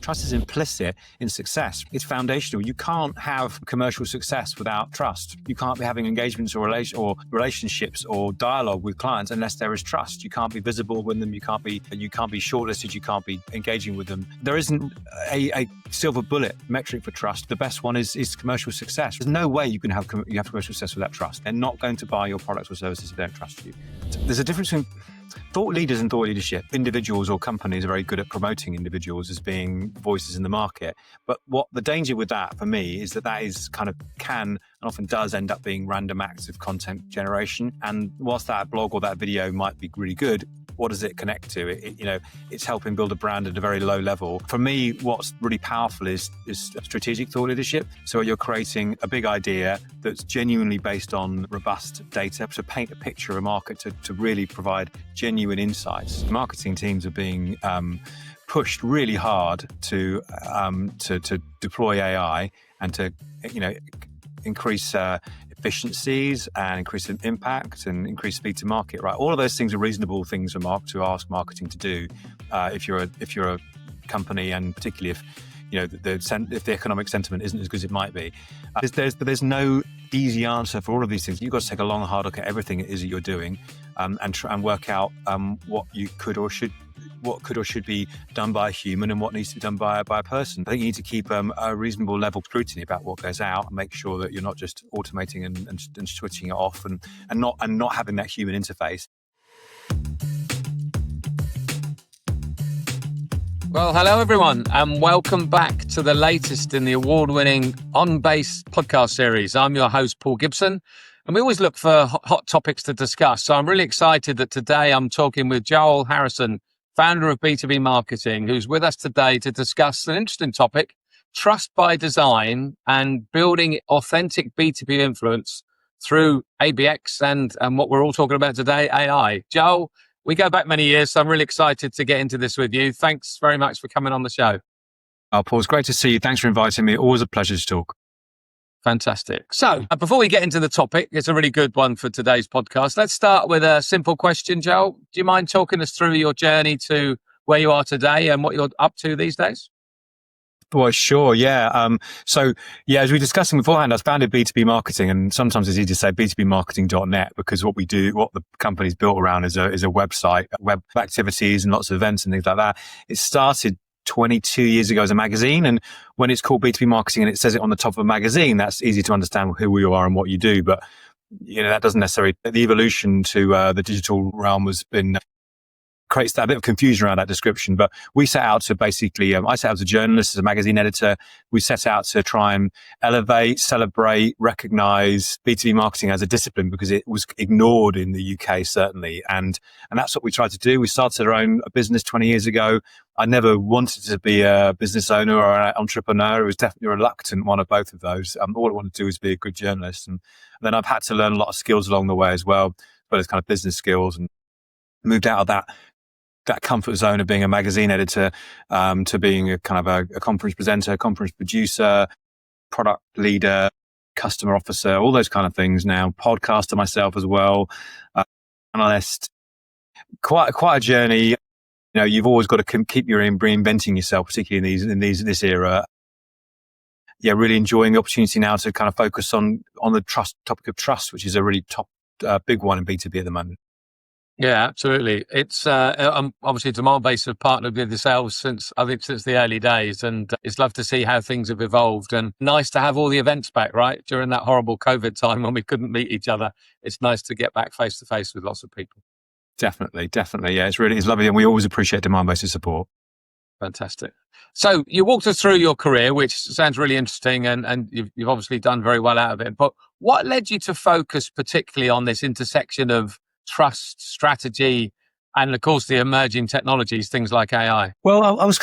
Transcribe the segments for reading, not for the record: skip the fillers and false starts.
Trust is implicit in success. It's foundational. You can't have commercial success without trust. You can't be having engagements or relationships or dialogue with clients unless there is trust. You can't be visible with them. You can't be shortlisted. You can't be engaging with them. There isn't a silver bullet metric for trust. The best one is commercial success. There's no way you have commercial success without trust. They're not going to buy your products or services if they don't trust you. There's a difference between thought leaders and thought leadership. Individuals or companies are very good at promoting individuals as being voices in the market. But what the danger with that for me is that is can and often does end up being random acts of content generation. And whilst that blog or that video might be really good, what does it connect to? It's helping build a brand at a very low level. For me, what's really powerful is strategic thought leadership. So you're creating a big idea that's genuinely based on robust data to paint a picture of a market to really provide genuine insights. Marketing teams are being pushed really hard to deploy AI and to increase efficiencies and increase impact and increase speed to market. Right, all of those things are reasonable things to ask marketing to do if you're a company, and particularly if if the economic sentiment isn't as good as it might be. But there's no easy answer for all of these things. You've got to take a long, hard look at everything it is that you're doing and work out what could or should be done by a human and what needs to be done by a person. I think you need to keep a reasonable level of scrutiny about what goes out and make sure that you're not just automating and switching it off and not having that human interface. Well, hello everyone, and welcome back to the latest in the award-winning OnBase podcast series. I'm your host, Paul Gibson, and we always look for hot topics to discuss. So I'm really excited that today I'm talking with Joel Harrison, founder of B2B Marketing, who's with us today to discuss an interesting topic, trust by design and building authentic B2B influence through ABX and what we're all talking about today, AI. Joel, we go back many years, so I'm really excited to get into this with you. Thanks very much for coming on the show. Oh, Paul, it's great to see you. Thanks for inviting me. Always a pleasure to talk. Fantastic. So before we get into the topic, it's a really good one for today's podcast. Let's start with a simple question, Joel. Do you mind talking us through your journey to where you are today and what you're up to these days? Well, sure. Yeah. As we were discussing beforehand, I founded B2B Marketing, and sometimes it's easy to say b2bmarketing.net because what the company's built around is a website, web activities and lots of events and things like that. It started 22 years ago as a magazine, and when it's called B2B Marketing and it says it on the top of a magazine, that's easy to understand who you are and what you do. But that doesn't necessarily. The evolution to the digital realm creates that bit of confusion around that description. But we set out to basically, I set out as a journalist, as a magazine editor. We set out to try and elevate, celebrate, recognize B2B marketing as a discipline because it was ignored in the UK, certainly. And that's what we tried to do. We started our own business 20 years ago. I never wanted to be a business owner or an entrepreneur. It was definitely a reluctant one of both of those. All I wanted to do was be a good journalist. And then I've had to learn a lot of skills along the way as well as kind of business skills, and moved out of that comfort zone of being a magazine editor to being a kind of a conference presenter, conference producer, product leader, customer officer, all those kind of things now. Podcaster myself as well, analyst. Quite a journey. You've always got to keep reinventing yourself, particularly in this era. Yeah, really enjoying the opportunity now to kind of focus on the topic of trust, which is a really big one in B2B at the moment. Yeah, absolutely. It's obviously OnBase have partnered with yourselves since the early days, and it's lovely to see how things have evolved, and nice to have all the events back, right? During that horrible COVID time when we couldn't meet each other, it's nice to get back face to face with lots of people. Definitely. Yeah, it's lovely, and we always appreciate OnBase's support. Fantastic. So you walked us through your career, which sounds really interesting, and you've obviously done very well out of it. But what led you to focus particularly on this intersection of trust, strategy, and of course the emerging technologies, things like AI? Well, I was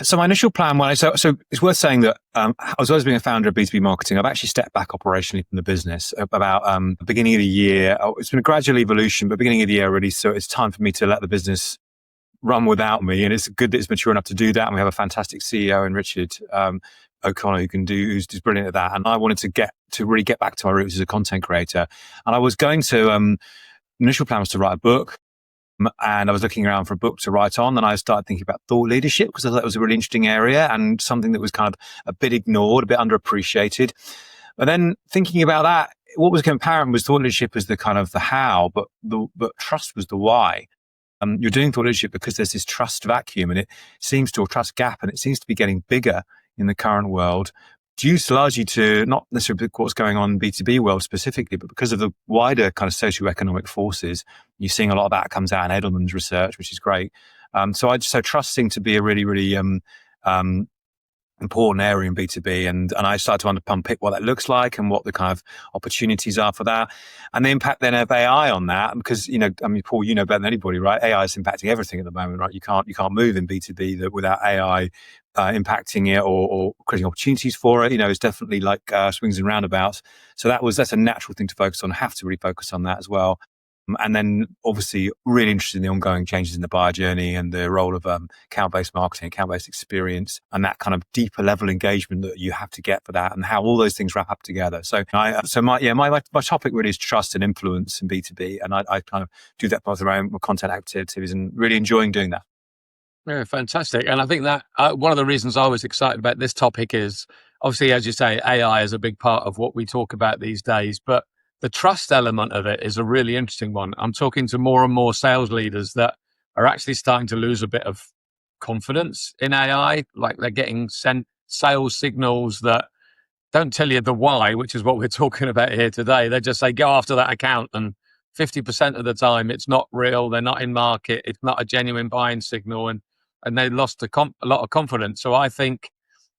so my initial plan so it's worth saying that I was always being a founder of B2B Marketing. I've actually stepped back operationally from the business about the beginning of the year. It's been a gradual evolution, but beginning of the year really, so it's time for me to let the business run without me, and it's good that it's mature enough to do that, and we have a fantastic CEO in Richard O'Connor who's brilliant at that. And I wanted to really get back to my roots as a content creator, and I was going to initial plan was to write a book, And I was looking around for a book to write on, and I started thinking about thought leadership because I thought it was a really interesting area and something that was kind of a bit ignored, a bit underappreciated. But then thinking about that, what was apparent was thought leadership as the kind of the how, but trust was the why. You're doing thought leadership because there's this trust vacuum, and it seems to, or trust gap, and it seems to be getting bigger in the current world, due largely to not necessarily what's going on in B2B world specifically, but because of the wider kind of socioeconomic forces. You're seeing a lot of that comes out in Edelman's research, which is great. So trust seemed to be a really, really important area in B2B. And I started to unpick what that looks like and what the kind of opportunities are for that. And the impact then of AI on that, because, Paul, you know better than anybody, right? AI is impacting everything at the moment, right? You can't move in B2B without AI impacting it or creating opportunities for it. It's definitely like swings and roundabouts. So that's a natural thing to focus on. Have to really focus on that as well. And then obviously really interested in the ongoing changes in the buyer journey and the role of account-based marketing, account-based experience, and that kind of deeper level engagement that you have to get for that, and how all those things wrap up together. So my topic really is trust and influence in B2B, and I kind of do that both around my content activities and really enjoying doing that. Yeah, fantastic. And I think that one of the reasons I was excited about this topic is obviously, as you say, AI is a big part of what we talk about these days, but the trust element of it is a really interesting one. I'm talking to more and more sales leaders that are actually starting to lose a bit of confidence in AI. Like they're getting sent sales signals that don't tell you the why, which is what we're talking about here today. They just say, go after that account. And 50% of the time it's not real. They're not in market. It's not a genuine buying signal. And they lost a lot of confidence. So I think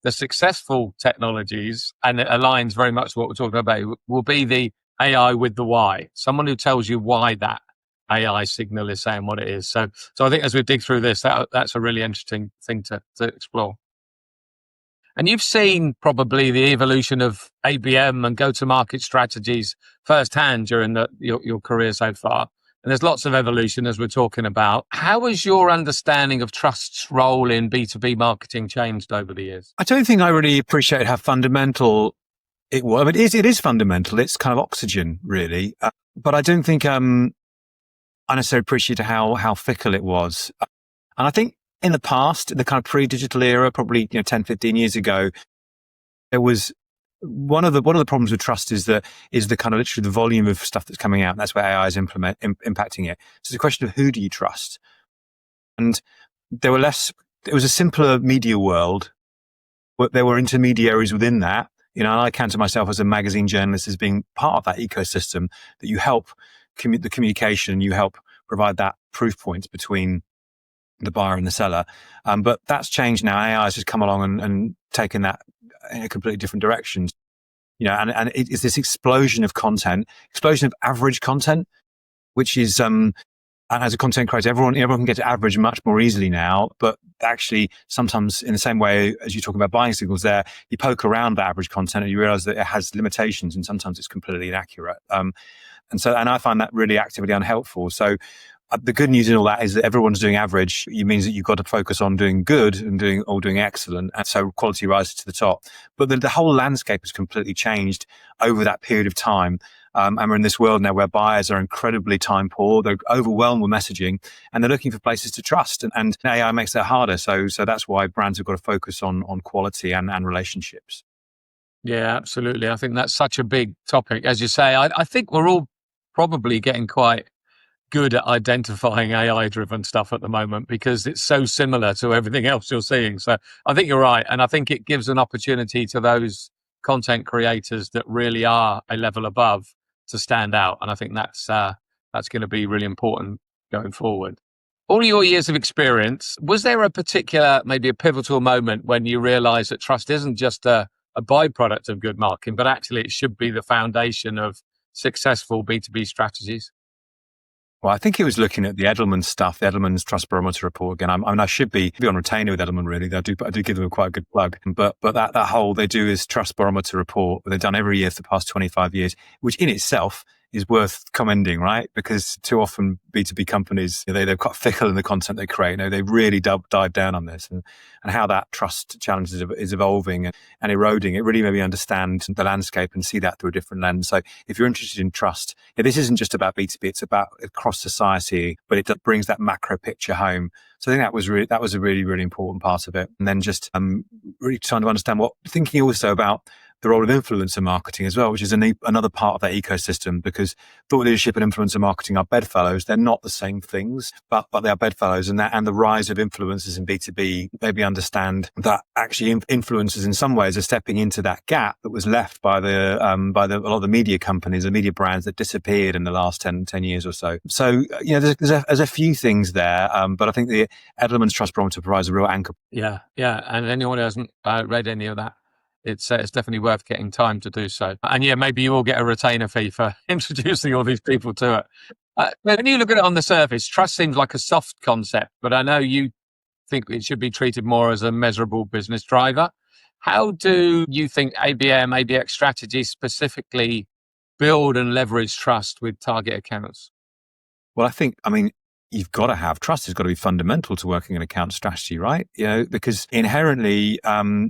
the successful technologies, and it aligns very much to what we're talking about, will be the AI with the why, someone who tells you why that AI signal is saying what it is. So I think as we dig through this, that's a really interesting thing to explore. And you've seen probably the evolution of ABM and go-to-market strategies firsthand during your career so far. And there's lots of evolution as we're talking about. How has your understanding of trust's role in B2B marketing changed over the years? I don't think I really appreciate how fundamental it was. I mean, it is fundamental. It's kind of oxygen, really. But I don't think I necessarily appreciate how fickle it was. And I think in the past, the kind of pre-digital era, probably 10, 15 years ago, there was one of the problems with trust is the kind of literally the volume of stuff that's coming out. And that's where AI is impacting it. So it's a question of who do you trust? And it was a simpler media world, but there were intermediaries within that. And I count myself as a magazine journalist as being part of that ecosystem, that you help the communication, you help provide that proof points between the buyer and the seller. But that's changed now. AI has just come along and taken that in a completely different direction. And it's this explosion of content, explosion of average content, which is, and as a content creator, everyone can get to average much more easily now. But actually, sometimes in the same way as you talk about buying signals there, you poke around the average content and you realize that it has limitations and sometimes it's completely inaccurate. And I find that really actively unhelpful. So the good news in all that is that everyone's doing average. It means that you've got to focus on doing good and doing excellent. And so quality rises to the top. But the whole landscape has completely changed over that period of time. And we're in this world now where buyers are incredibly time poor. They're overwhelmed with messaging and they're looking for places to trust. And AI makes that harder. So that's why brands have got to focus on quality and relationships. Yeah, absolutely. I think that's such a big topic. As you say, I think we're all probably getting quite good at identifying AI-driven stuff at the moment because it's so similar to everything else you're seeing. So I think you're right. And I think it gives an opportunity to those content creators that really are a level above to stand out. And I think that's going to be really important going forward. All your years of experience, was there a particular, maybe a pivotal moment when you realized that trust isn't just a byproduct of good marketing, but actually it should be the foundation of successful B2B strategies? Well, I think it was looking at the Edelman stuff, the Edelman's Trust Barometer report again. I should be on retainer with Edelman, really. I do give them quite a good plug. But that whole, they do is Trust Barometer report, they've done every year for the past 25 years, which in itself is worth commending, right? Because too often B2B companies, they're quite fickle in the content they create. They really dive down on this, and how that trust challenge is evolving and eroding. It really made me understand the landscape and see that through a different lens. So if you're interested in trust, this isn't just about B2B, it's about across society, but it brings that macro picture home. So I think that was a really, really important part of it. And then just really trying to understand thinking also about the role of influencer marketing as well, which is another part of that ecosystem, because thought leadership and influencer marketing are bedfellows. They're not the same things, but they are bedfellows. And the rise of influencers in B2B, maybe understand that actually influencers in some ways are stepping into that gap that was left by a lot of the media companies, the media brands that disappeared in the last 10 years or so. So, there's a few things there, but I think the Edelman Trust Barometer provides a real anchor. Yeah. And anyone who hasn't read any of that, it's definitely worth getting time to do so. And maybe you will get a retainer fee for introducing all these people to it. When you look at it on the surface, trust seems like a soft concept, but I know you think it should be treated more as a measurable business driver. How do you think ABM, ABX strategies specifically build and leverage trust with target accounts? Well, you've got to have trust. Has got to be fundamental to working an account strategy, right? Because inherently,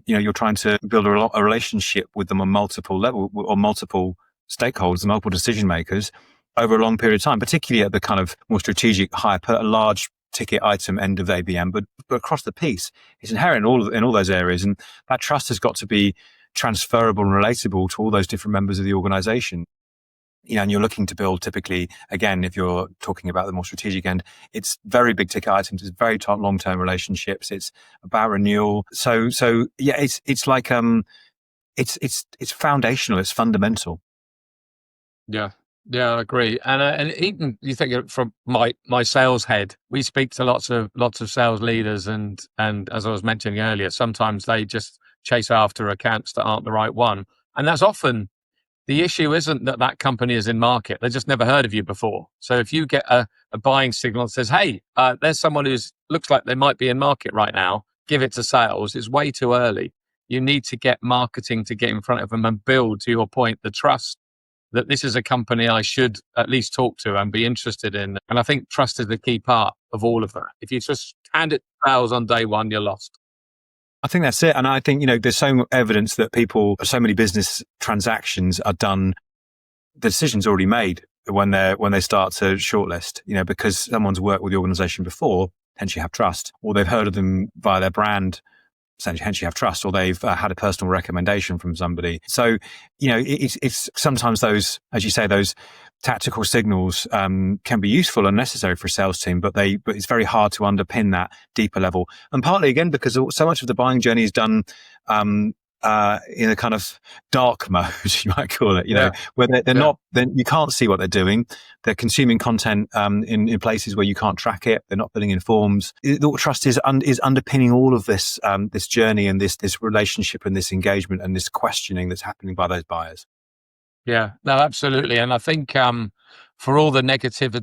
you're trying to build a relationship with them on multiple levels, or multiple stakeholders, multiple decision makers over a long period of time, particularly at the kind of more strategic, large ticket item end of ABM, but across the piece, it's inherent in all those areas, and that trust has got to be transferable and relatable to all those different members of the organization. And you're looking to build, typically, again, if you're talking about the more strategic end, it's very big ticket items, it's very long-term relationships, it's about renewal. So yeah, it's like it's foundational, it's fundamental. Yeah, I agree. And even you think from my sales head, we speak to lots of sales leaders, and as I was mentioning earlier, sometimes they just chase after accounts that aren't the right one, and that's often. The issue isn't that company is in market. They just never heard of you before. So if you get a buying signal that says, hey, there's someone looks like they might be in market right now, give it to sales, it's way too early. You need to get marketing to get in front of them and build, to your point, the trust that this is a company I should at least talk to and be interested in. And I think trust is the key part of all of that. If you just hand it to sales on day one, you're lost. I think that's it. And I think, there's so much evidence that so many business transactions are done, the decision's already made when they start to shortlist, because someone's worked with the organization before, hence you have trust, or they've heard of them via their brand, hence you have trust, or they've had a personal recommendation from somebody. So, it's sometimes those, as you say, those tactical signals can be useful and necessary for a sales team, but it's very hard to underpin that deeper level. And partly, again, because so much of the buying journey is done in a kind of dark mode, you might call it, where they're not, then you can't see what they're doing. They're consuming content in places where you can't track it. They're not filling in forms. Trust is underpinning all of this this journey and this relationship and this engagement and this questioning that's happening by those buyers. Yeah, no, absolutely. And I think for all the negative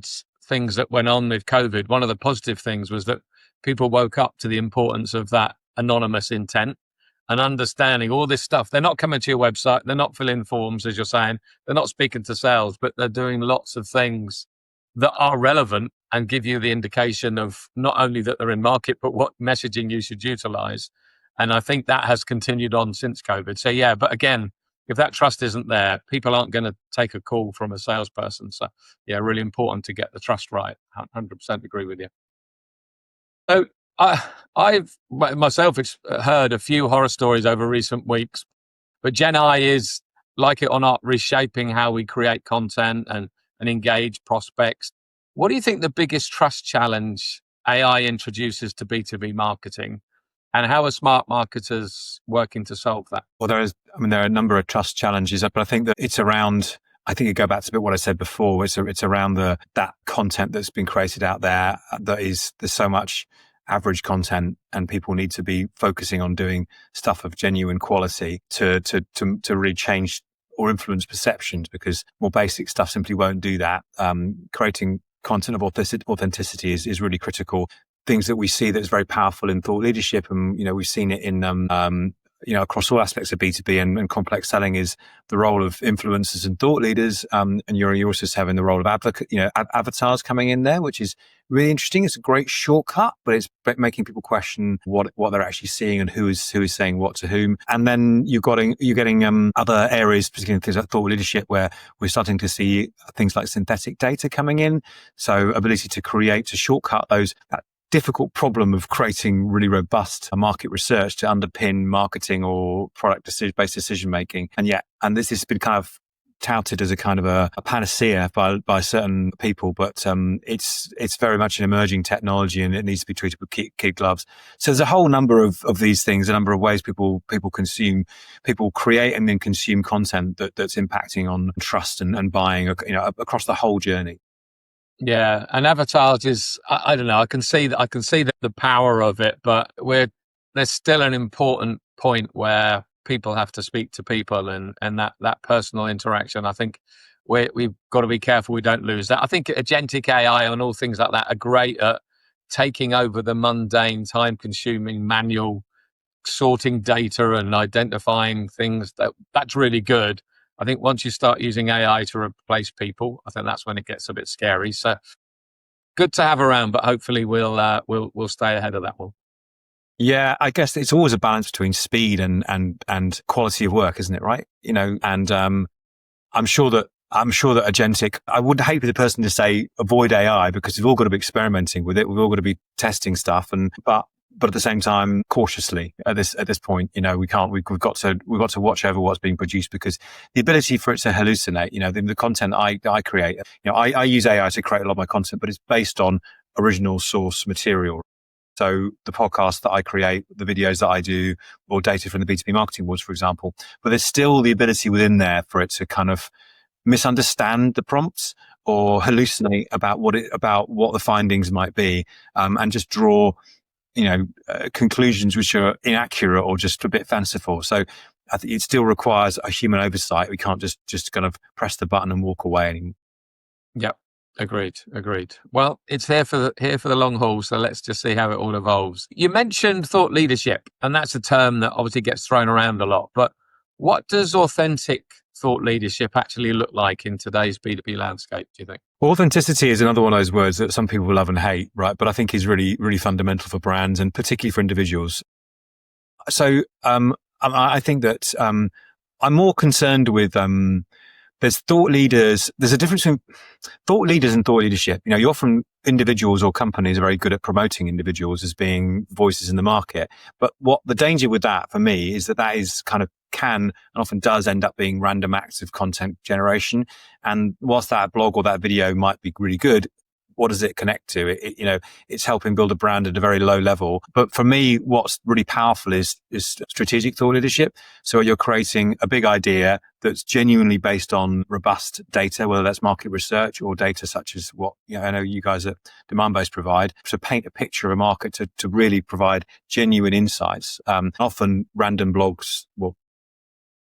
things that went on with COVID, one of the positive things was that people woke up to the importance of that anonymous intent and understanding all this stuff. They're not coming to your website. They're not filling forms, as you're saying. They're not speaking to sales, but they're doing lots of things that are relevant and give you the indication of not only that they're in market, but what messaging you should utilize. And I think that has continued on since COVID. So yeah, but again, if that trust isn't there, people aren't going to take a call from a salesperson. So yeah, really important to get the trust right. 100% agree with you. So I've myself heard a few horror stories over recent weeks, but Gen I is, like it or not, reshaping how we create content and engage prospects. What do you think the biggest trust challenge AI introduces to B2B marketing? And how are smart marketers working to solve that? Well, there are a number of trust challenges, but I think that it's around, I think it go back to a bit what I said before. It's around that content that's been created out there. There's so much average content, and people need to be focusing on doing stuff of genuine quality to really change or influence perceptions, because more basic stuff simply won't do that. Creating content of authenticity is really critical. Things that we see that is very powerful in thought leadership, and we've seen it in across all aspects of B2B and complex selling is the role of influencers and thought leaders. And you're also having the role of avatars coming in there, which is really interesting. It's a great shortcut, but it's making people question what they're actually seeing and who is saying what to whom. And then you're getting other areas, particularly things like thought leadership, where we're starting to see things like synthetic data coming in. So ability to shortcut that difficult problem of creating really robust market research to underpin marketing or product-based decision making. And this has been kind of touted as a kind of a panacea by certain people, but it's very much an emerging technology and it needs to be treated with kid gloves. So there's a whole number of these things, a number of ways people create and then consume content that's impacting on trust and buying, across the whole journey. Yeah, and avatars is, I don't know, I can see the power of it, but there's still an important point where people have to speak to people and that personal interaction. I think we've got to be careful we don't lose that. I think agentic AI and all things like that are great at taking over the mundane, time-consuming, manual sorting data and identifying things. That's really good. I think once you start using AI to replace people, I think that's when it gets a bit scary. So good to have around, but hopefully we'll stay ahead of that one. Yeah, I guess it's always a balance between speed and quality of work, isn't it? Right? And I'm sure that agentic, I would hate for the person to say avoid AI because we've all got to be experimenting with it. We've all got to be testing stuff, but at the same time, cautiously at this point, we've got to watch over what's being produced, because the ability for it to hallucinate, the content I create, I use AI to create a lot of my content, but it's based on original source material. So the podcast that I create, the videos that I do, or data from the B2B Marketing Awards, for example, but there's still the ability within there for it to kind of misunderstand the prompts or hallucinate about what the findings might be, and just draw conclusions which are inaccurate or just a bit fanciful. So I think it still requires a human oversight. We can't just kind of press the button and walk away anymore. Yep. Agreed. Well, it's here for the long haul, so let's just see how it all evolves. You mentioned thought leadership, and that's a term that obviously gets thrown around a lot. But what does authentic thought leadership actually look like in today's B2B landscape, do you think? Authenticity is another one of those words that some people love and hate, right? But I think is really, really fundamental for brands and particularly for individuals. So I think that I'm more concerned with there's thought leaders. There's a difference between thought leaders and thought leadership. You often individuals or companies are very good at promoting individuals as being voices in the market. But what the danger with that for me is that is kind of can and often does end up being random acts of content generation. And whilst that blog or that video might be really good, what does it connect to? It's helping build a brand at a very low level. But for me, what's really powerful is strategic thought leadership. So you're creating a big idea that's genuinely based on robust data, whether that's market research or data such as what I know you guys at OnBase provide, to paint a picture of a market to really provide genuine insights. Often random blogs,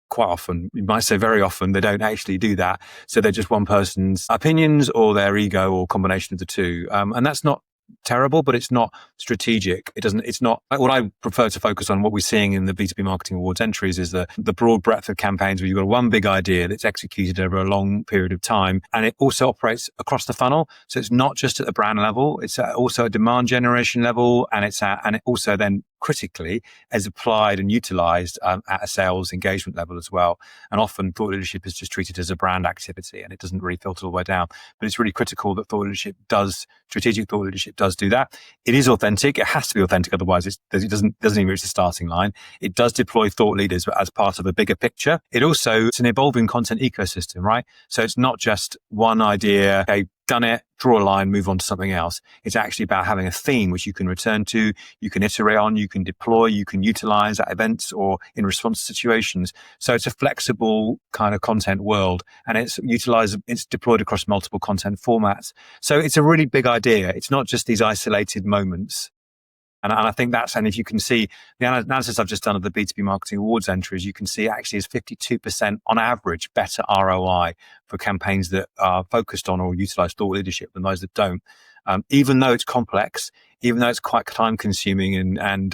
quite often, you might say very often, they don't actually do that. So they're just one person's opinions or their ego or combination of the two. And that's not terrible, but it's not strategic. It's not what I prefer to focus on. What we're seeing in the B2B Marketing Awards entries is the broad breadth of campaigns where you've got one big idea that's executed over a long period of time. And it also operates across the funnel. So it's not just at the brand level, it's also a demand generation level. And it also then critically is applied and utilized at a sales engagement level as well. And often thought leadership is just treated as a brand activity and it doesn't really filter all the way down. But it's really critical that strategic thought leadership does do that. It is authentic. It has to be authentic. Otherwise it doesn't even reach the starting line. It does deploy thought leaders as part of a bigger picture. It's an evolving content ecosystem, right? So it's not just one idea, okay, done it, draw a line, move on to something else. It's actually about having a theme which you can return to, you can iterate on, you can deploy, you can utilize at events or in response to situations. So it's a flexible kind of content world, and it's deployed across multiple content formats. So it's a really big idea. It's not just these isolated moments. And I think and if you can see the analysis I've just done of the B2B Marketing Awards entries, you can see actually is 52% on average better ROI for campaigns that are focused on or utilize thought leadership than those that don't. Even though it's complex, even though it's quite time consuming and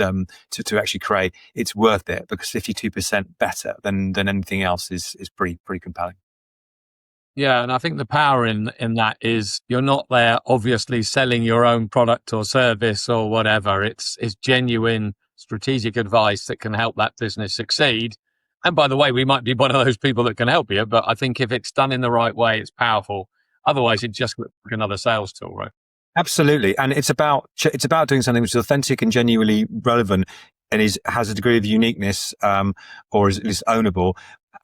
to actually create, it's worth it because 52% better than anything else is pretty compelling. Yeah, and I think the power in that is you're not there obviously selling your own product or service or whatever. It's genuine strategic advice that can help that business succeed. And by the way, we might be one of those people that can help you, but I think if it's done in the right way, it's powerful. Otherwise, it just looks like another sales tool, right? Absolutely, and it's about doing something which is authentic and genuinely relevant, and has a degree of uniqueness, or is ownable.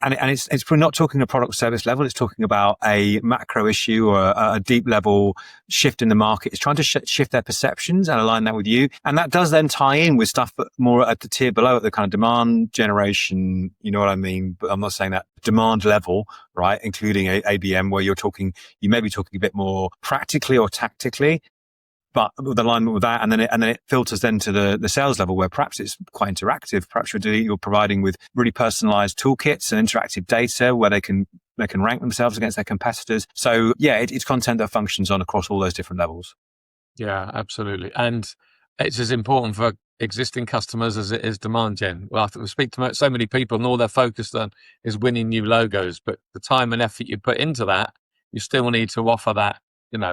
And it's we're not talking a product service level. It's talking about a macro issue or a deep level shift in the market. It's trying to shift their perceptions and align that with you. And that does then tie in with stuff more at the tier below, at the kind of demand generation. You know what I mean? But I'm not saying that demand level, right? Including ABM, where you may be talking a bit more practically or tactically. But with alignment with that, and then it filters then to the sales level where perhaps it's quite interactive. Perhaps you're providing with really personalized toolkits and interactive data where they can rank themselves against their competitors. So yeah, it's content that functions on across all those different levels. Yeah, absolutely. And it's as important for existing customers as it is demand gen. Well, we speak to so many people and all they're focused on is winning new logos, but the time and effort you put into that, you still need to offer that,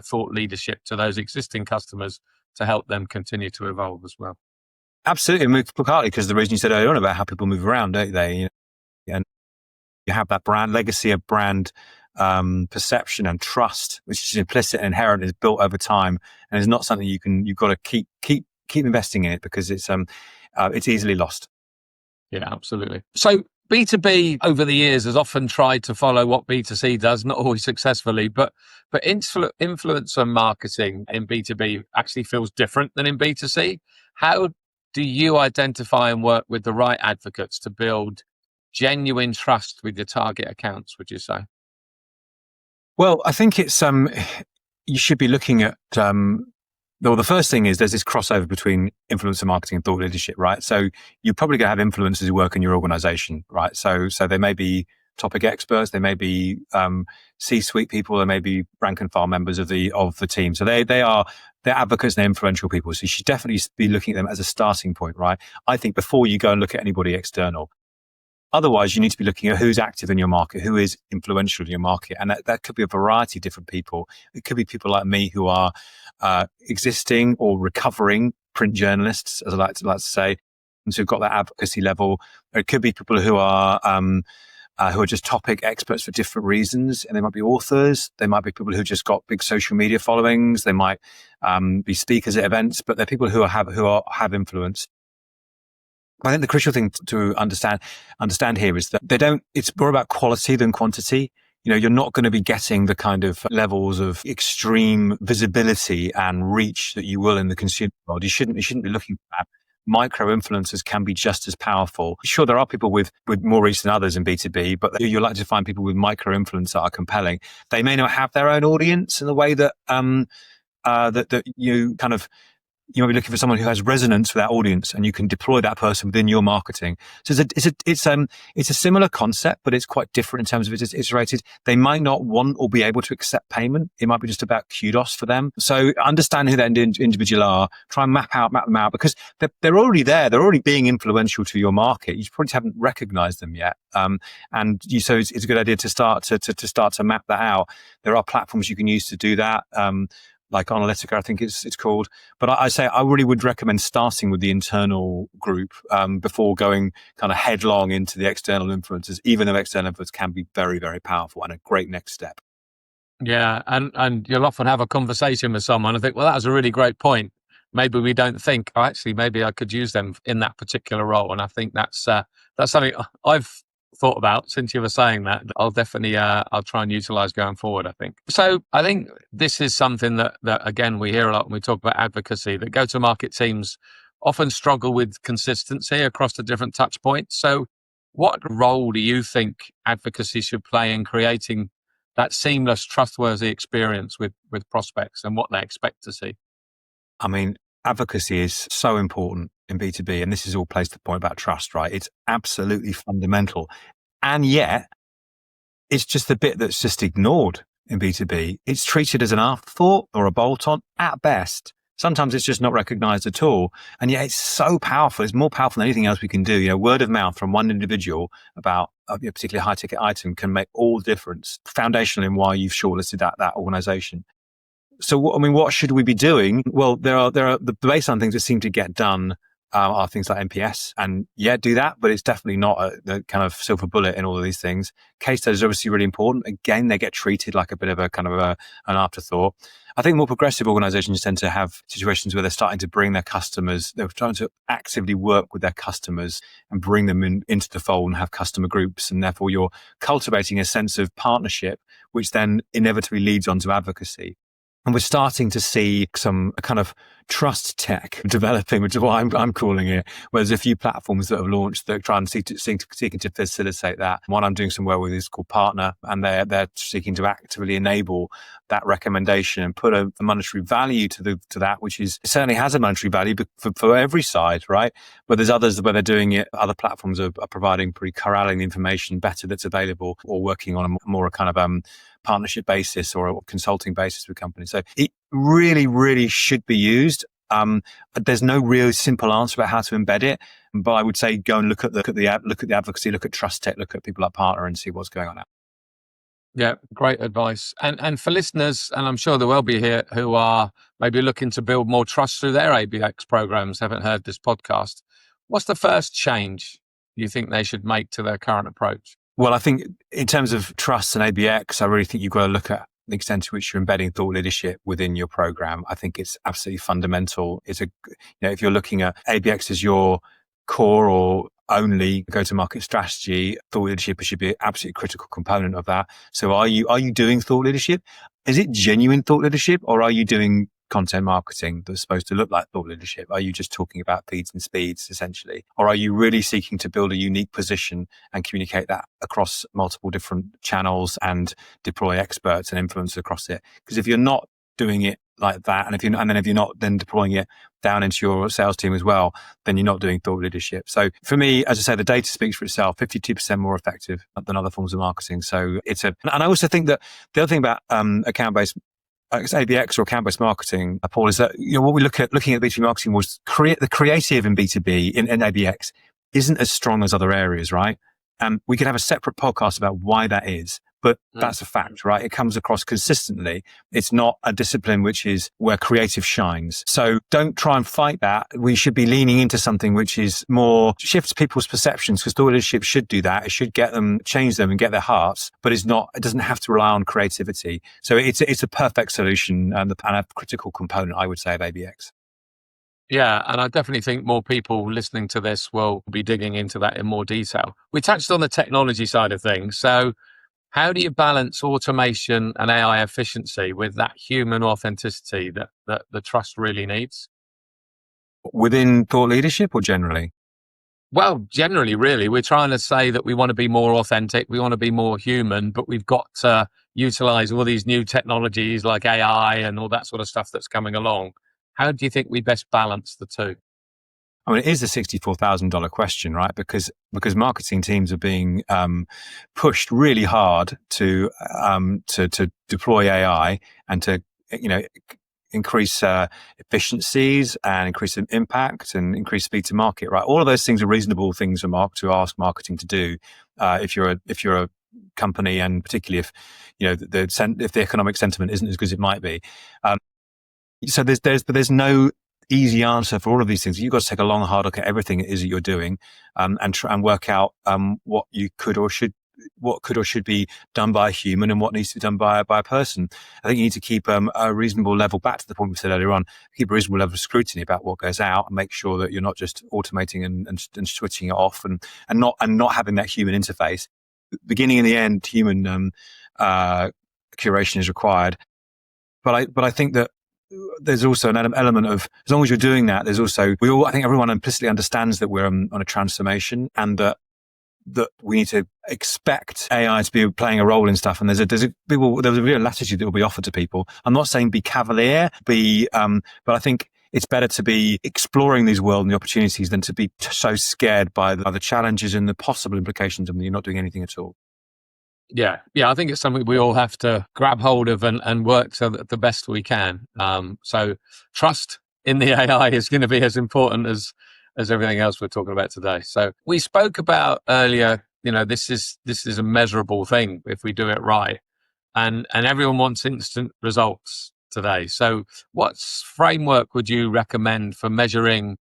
thought leadership to those existing customers to help them continue to evolve as well. Absolutely. Partly because the reason you said earlier on about how people move around, don't they? And you have that brand legacy of brand perception and trust, which is implicit and inherent, is built over time, and is not something you've got to keep investing in it because it's easily lost. Yeah, absolutely. So B2B over the years has often tried to follow what B2C does, not always successfully, but influencer marketing in B2B actually feels different than in B2C. How do you identify and work with the right advocates to build genuine trust with your target accounts, would you say? Well, I think it's you should be looking at well, the first thing is there's this crossover between influencer marketing and thought leadership, right? So you're probably going to have influencers who work in your organization, right? So they may be topic experts, they may be C-suite people, they may be rank and file members of the team. So they're advocates and influential people. So you should definitely be looking at them as a starting point, right? I think before you go and look at anybody external. Otherwise, you need to be looking at who's active in your market, who is influential in your market. And that could be a variety of different people. It could be people like me who are existing or recovering print journalists, as I like to say, and so who've got that advocacy level. It could be people who are just topic experts for different reasons. And they might be authors. They might be people who just got big social media followings. They might be speakers at events, but they're people who have influence. I think the crucial thing to understand here is that it's more about quality than quantity. You're not going to be getting the kind of levels of extreme visibility and reach that you will in the consumer world. You shouldn't be looking for that. Micro influencers can be just as powerful. Sure, there are people with more reach than others in B2B, but you're likely to find people with micro influence that are compelling. They may not have their own audience in the way that that you kind of. You might be looking for someone who has resonance with that audience, and you can deploy that person within your marketing. So it's a similar concept, but it's quite different in terms of it's iterated. They might not want or be able to accept payment. It might be just about kudos for them. So understand who that individual are. Try and map them out because they're already there. They're already being influential to your market. You probably haven't recognized them yet. So it's a good idea to start to map that out. There are platforms you can use to do that. Like Analytica, I think it's called. But I really would recommend starting with the internal group before going kind of headlong into the external influencers, even though external influencers can be very, very powerful and a great next step. Yeah, and you'll often have a conversation with someone and think, well, that was a really great point. Maybe we don't think, oh, actually, maybe I could use them in that particular role. And I think that's something I've thought about since you were saying that. I'll definitely I'll try and utilize going forward, I think. So I think this is something that again we hear a lot when we talk about advocacy, that go-to-market teams often struggle with consistency across the different touch points. So what role do you think advocacy should play in creating that seamless, trustworthy experience with prospects and what they expect to see? I mean, advocacy is so important in B2B, and this is all plays to the point about trust, right? It's absolutely fundamental. And yet, it's just the bit that's just ignored in B2B. It's treated as an afterthought or a bolt-on at best. Sometimes it's just not recognized at all. And yet it's so powerful. It's more powerful than anything else we can do. Word of mouth from one individual about a particularly high ticket item can make all the difference, foundational in why you've shortlisted that organization. So, what should we be doing? Well, there are the baseline things that seem to get done are things like NPS, and do that, but it's definitely not the kind of silver bullet in all of these things. Case studies are obviously really important. Again, they get treated like a bit of a kind of an afterthought. I think more progressive organizations tend to have situations where they're starting to bring their customers, they're trying to actively work with their customers and bring them into the fold and have customer groups. And therefore you're cultivating a sense of partnership, which then inevitably leads on to advocacy. And we're starting to see some kind of TrustTech developing, which is what I'm calling it, where there's a few platforms that have launched that try and seeking to facilitate that. One I'm doing some work with is called Partner, and they're seeking to actively enable that recommendation and put a monetary value to that, which certainly has a monetary value for every side, right? But there's others where they're doing it. Other platforms are providing pretty corralling the information better that's available, or working on a more kind of partnership basis or a consulting basis with companies. So it really, really should be used. There's no real simple answer about how to embed it, but I would say go and look at the advocacy, look at TrustTech, look at people like Partner, and see what's going on now. Yeah, great advice. And for listeners, and I'm sure there will be here who are maybe looking to build more trust through their ABX programs, haven't heard this podcast, what's the first change you think they should make to their current approach? Well, I think in terms of trust and ABX, I really think you've got to look at the extent to which you're embedding thought leadership within your program. I think it's absolutely fundamental. If you're looking at ABX as your core or only go-to-market strategy, thought leadership should be an absolutely critical component of that. So are you doing thought leadership? Is it genuine thought leadership, or are you doing content marketing that's supposed to look like thought leadership? Are you just talking about feeds and speeds, essentially? Or are you really seeking to build a unique position and communicate that across multiple different channels and deploy experts and influencers across it? Because if you're not doing it like that, and if you're not then deploying it down into your sales team as well, then you're not doing thought leadership. So for me, as I say, the data speaks for itself, 52% more effective than other forms of marketing. So and I also think that the other thing about account-based ABX or account-based marketing, Paul, is that what we looking at B2B marketing was the creative in B2B in ABX isn't as strong as other areas, right? We could have a separate podcast about why that is, but that's a fact, right? It comes across consistently. It's not a discipline which is where creative shines. So don't try and fight that. We should be leaning into something which is more shifts people's perceptions, because thought leadership should do that. It should change them and get their hearts, but it doesn't have to rely on creativity. So it's a perfect solution and a critical component, I would say, of ABX. Yeah, and I definitely think more people listening to this will be digging into that in more detail. We touched on the technology side of things. So how do you balance automation and AI efficiency with that human authenticity that the trust really needs? Within thought leadership or generally? Well, generally, really, we're trying to say that we want to be more authentic, we want to be more human, but we've got to utilize all these new technologies like AI and all that sort of stuff that's coming along. How do you think we best balance the two? I mean, it is a $64,000 question, right? Because marketing teams are being pushed really hard to deploy AI and to increase efficiencies and increase impact and increase speed to market, right? All of those things are reasonable things to ask marketing to do if you're a company, and particularly if if the economic sentiment isn't as good as it might be. So there's no easy answer for all of these things. You've got to take a long, hard look at everything it is that you're doing, and try and work out what could or should be done by a human and what needs to be done by a person. I think you need to keep a reasonable level, back to the point we said earlier on, keep a reasonable level of scrutiny about what goes out, and make sure that you're not just automating and switching it off, and not having that human interface. Beginning and the end, human curation is required. But I think that there's also an element of, as long as you're doing that, there's also, I think everyone implicitly understands that we're on a transformation, and that we need to expect AI to be playing a role in stuff. And there's a real latitude that will be offered to people. I'm not saying be cavalier, but I think it's better to be exploring these world and the opportunities than to be so scared by the challenges and the possible implications of you're not doing anything at all. Yeah, I think it's something we all have to grab hold of and work so that the best we can. So trust in the AI is going to be as important as everything else we're talking about today. So we spoke about earlier, this is a measurable thing if we do it right. And everyone wants instant results today. So what framework would you recommend for measuring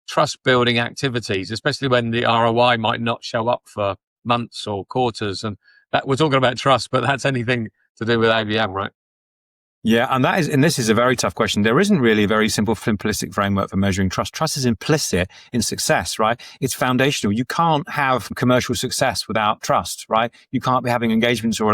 trust building activities, especially when the ROI might not show up for months or quarters? And that we're talking about trust, but that's anything to do with ABM, right? Yeah, and this is a very tough question. There isn't really a very simple, simplistic framework for measuring trust. Trust is implicit in success, right? It's foundational. You can't have commercial success without trust, right? You can't be having engagements or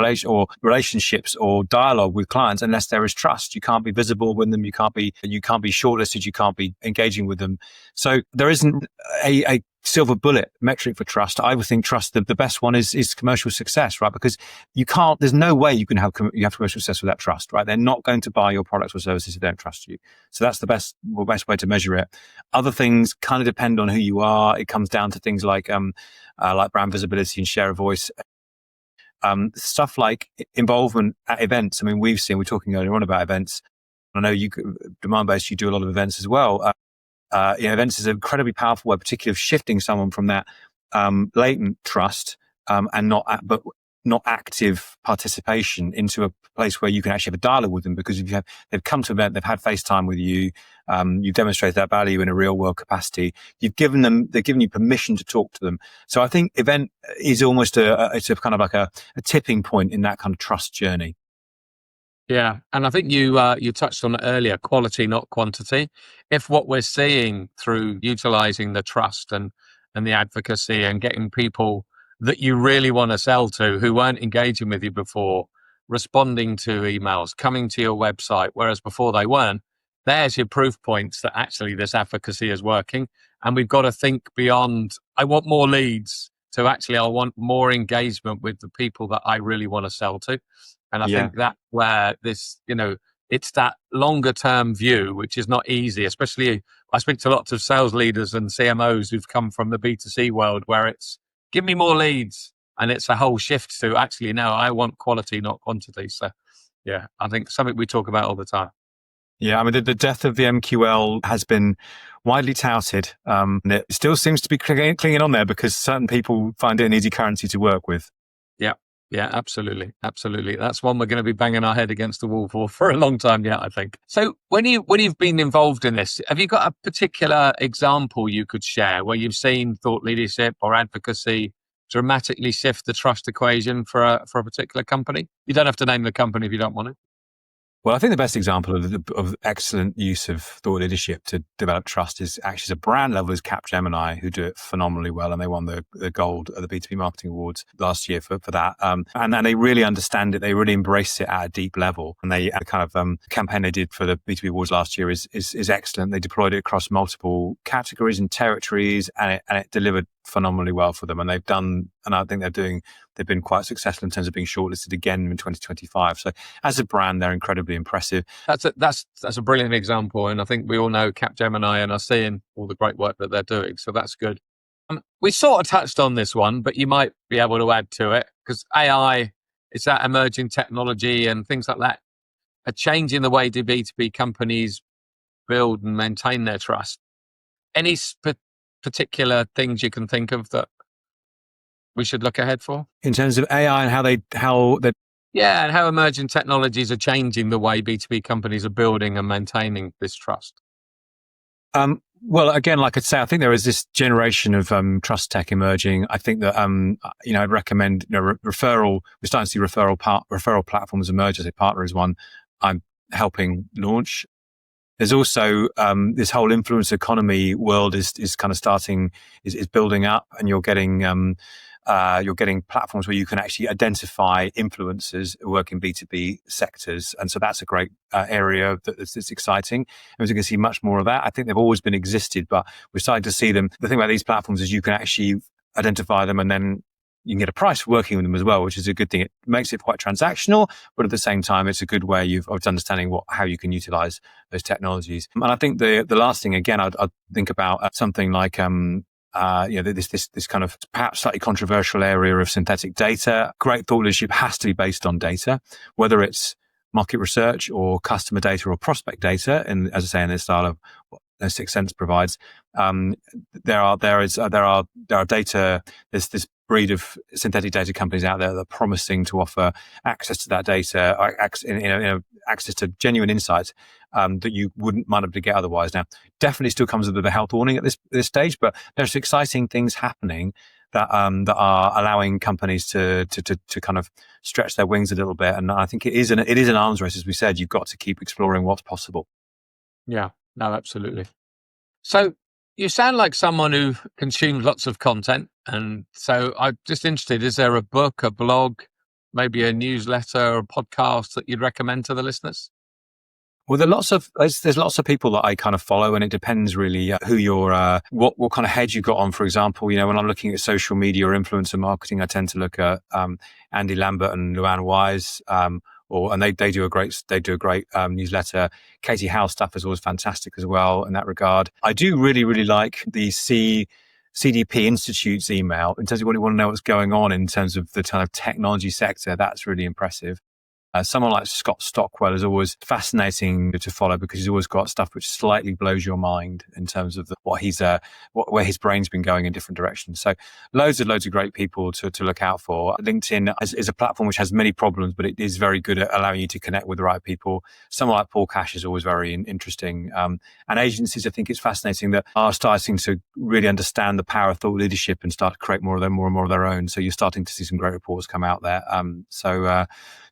relationships or dialogue with clients unless there is trust. You can't be visible with them. You can't be shortlisted. You can't be engaging with them. So there isn't a silver bullet metric for trust. I would think trust, the best one is commercial success, right? Because there's no way you have commercial success without trust, right? They're not going to buy your products or services if they don't trust you. So that's the best way to measure it. Other things kind of depend on who you are. It comes down to things like brand visibility and share of voice. Stuff like involvement at events. I mean, we're talking earlier on about events. I know demand-based, you do a lot of events as well. Events is an incredibly powerful way, particularly of shifting someone from that latent trust and not active participation into a place where you can actually have a dialogue with them, because they've come to an event, they've had FaceTime with you, you've demonstrated that value in a real world capacity. They've given you permission to talk to them. So I think event is almost it's a kind of like a tipping point in that kind of trust journey. Yeah, and I think you touched on it earlier, quality, not quantity. If what we're seeing through utilizing the trust and the advocacy and getting people that you really want to sell to who weren't engaging with you before, responding to emails, coming to your website, whereas before they weren't, there's your proof points that actually this advocacy is working. And we've got to think beyond, I want more leads, to actually, I want more engagement with the people that I really want to sell to. And I think that where this, it's that longer term view, which is not easy, especially I speak to lots of sales leaders and CMOs who've come from the B2C world where it's give me more leads. And it's a whole shift to actually, no, I want quality, not quantity. So yeah, I think something we talk about all the time. Yeah, I mean, the death of the MQL has been widely touted. And it still seems to be clinging on there because certain people find it an easy currency to work with. Yeah, absolutely. Absolutely. That's one we're going to be banging our head against the wall for a long time yet, I think. So when you've been involved in this, have you got a particular example you could share where you've seen thought leadership or advocacy dramatically shift the trust equation for a particular company? You don't have to name the company if you don't want to. Well, I think the best example of excellent use of thought leadership to develop trust is actually at a brand level is Capgemini, who do it phenomenally well, and they won the gold at the B2B Marketing Awards last year for that. And they really understand it; they really embrace it at a deep level. And the kind of campaign they did for the B2B Awards last year is excellent. They deployed it across multiple categories and territories, and it delivered phenomenally well for them. And they've been quite successful in terms of being shortlisted again in 2025. So as a brand, they're incredibly impressive. That's a brilliant example. And I think we all know Capgemini and are seeing all the great work that they're doing. So that's good. We sort of touched on this one, but you might be able to add to it because AI is that emerging technology and things like that are changing the way B2B companies build and maintain their trust. Any particular things you can think of that we should look ahead for? In terms of AI and how they and how emerging technologies are changing the way B2B companies are building and maintaining this trust. Well, again, like I'd say, I think there is this generation of TrustTech emerging. I think that I'd recommend referral. We're starting to see referral platforms emerge. As a partner is one I'm helping launch. There's also this whole influence economy world is kind of starting is building up, and you're getting platforms where you can actually identify influencers who work in B2B sectors. And so that's a great area that's exciting. And we're going to see much more of that. I think they've always been existed, but we're starting to see them. The thing about these platforms is you can actually identify them and then you can get a price for working with them as well, which is a good thing. It makes it quite transactional, but at the same time, it's a good way of understanding how you can utilize those technologies. And I think the last thing, again, I'd think about something like, this kind of perhaps slightly controversial area of synthetic data. Great thought leadership has to be based on data, whether it's market research or customer data or prospect data. And as I say, in this style of Sixth Sense provides. There are data. There's this breed of synthetic data companies out there that are promising to offer access to that data, access to genuine insights that you might be able to get otherwise. Now, definitely still comes with a health warning at this stage, but there's exciting things happening that are allowing companies to kind of stretch their wings a little bit. And I think it is an arms race, as we said. You've got to keep exploring what's possible. Yeah, no, absolutely. So you sound like someone who consumes lots of content. And so I'm just interested, is there a book, a blog, maybe a newsletter or a podcast that you'd recommend to the listeners? Well, there's lots of people that I kind of follow, and it depends really who you're, what kind of head you got on. For example, when I'm looking at social media or influencer marketing, I tend to look at Andy Lambert and Luann Wise, and they do a great newsletter. Katie Howe's stuff is always fantastic as well in that regard. I do really, really like the CDP Institute's email in terms of when you want to know what's going on in terms of the kind of technology sector. That's really impressive. Someone like Scott Stockwell is always fascinating to follow because he's always got stuff which slightly blows your mind in terms of where his brain's been going in different directions. So loads of great people to look out for. LinkedIn is a platform which has many problems, but it is very good at allowing you to connect with the right people. Someone like Paul Cash is always very interesting. And agencies, I think it's fascinating that are starting to really understand the power of thought leadership and start to create more and more of their own. So you're starting to see some great reports come out there. So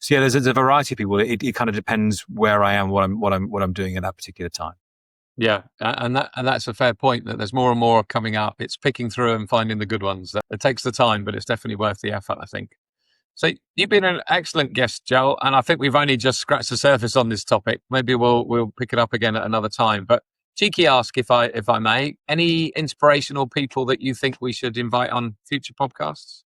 yeah, there's a variety of people. It kind of depends where I am, what I'm doing at that particular time. Yeah, and that's a fair point. That there's more and more coming up. It's picking through and finding the good ones. It takes the time, but it's definitely worth the effort, I think. So you've been an excellent guest, Joel, and I think we've only just scratched the surface on this topic. Maybe we'll pick it up again at another time. But cheeky ask, if I may, any inspirational people that you think we should invite on future podcasts?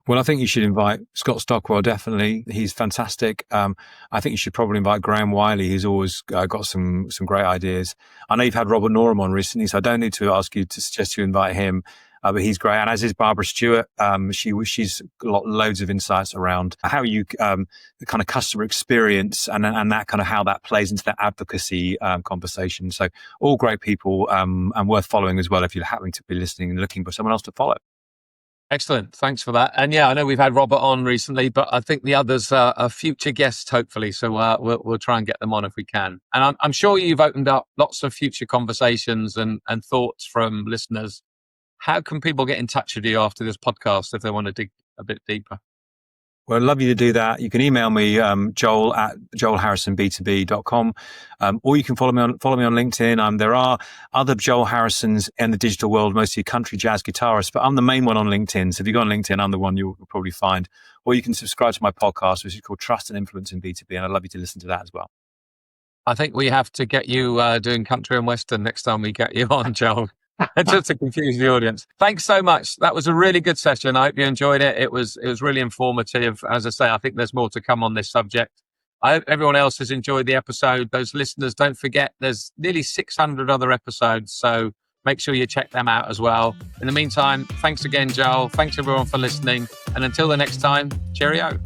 Well, I think you should invite Scott Stockwell, definitely. He's fantastic. I think you should probably invite Graham Wiley, who's always got some great ideas. I know you've had Robert Norham on recently, so I don't need to ask you to suggest you invite him, but he's great. And as is Barbara Stewart, she's got loads of insights around how you, the kind of customer experience and that kind of how that plays into that advocacy conversation. So all great people and worth following as well if you're happening to be listening and looking for someone else to follow. Excellent. Thanks for that. And yeah, I know we've had Robert on recently, but I think the others are future guests, hopefully. So we'll try and get them on if we can. And I'm sure you've opened up lots of future conversations and thoughts from listeners. How can people get in touch with you after this podcast if they want to dig a bit deeper? Well, I'd love you to do that. You can email me, Joel at joelharrisonb2b.com, or you can follow me on LinkedIn. There are other Joel Harrisons in the digital world, mostly country jazz guitarists, but I'm the main one on LinkedIn. So if you go on LinkedIn, I'm the one you'll probably find. Or you can subscribe to my podcast, which is called Trust and Influence in B2B, and I'd love you to listen to that as well. I think we have to get you doing country and western next time we get you on, Joel. Just to confuse the audience. Thanks so much. That was a really good session. I hope you enjoyed it. It was really informative. As I say, I think there's more to come on this subject. I hope everyone else has enjoyed the episode. Those listeners, don't forget, there's nearly 600 other episodes. So make sure you check them out as well. In the meantime, thanks again, Joel. Thanks everyone for listening. And until the next time, cheerio.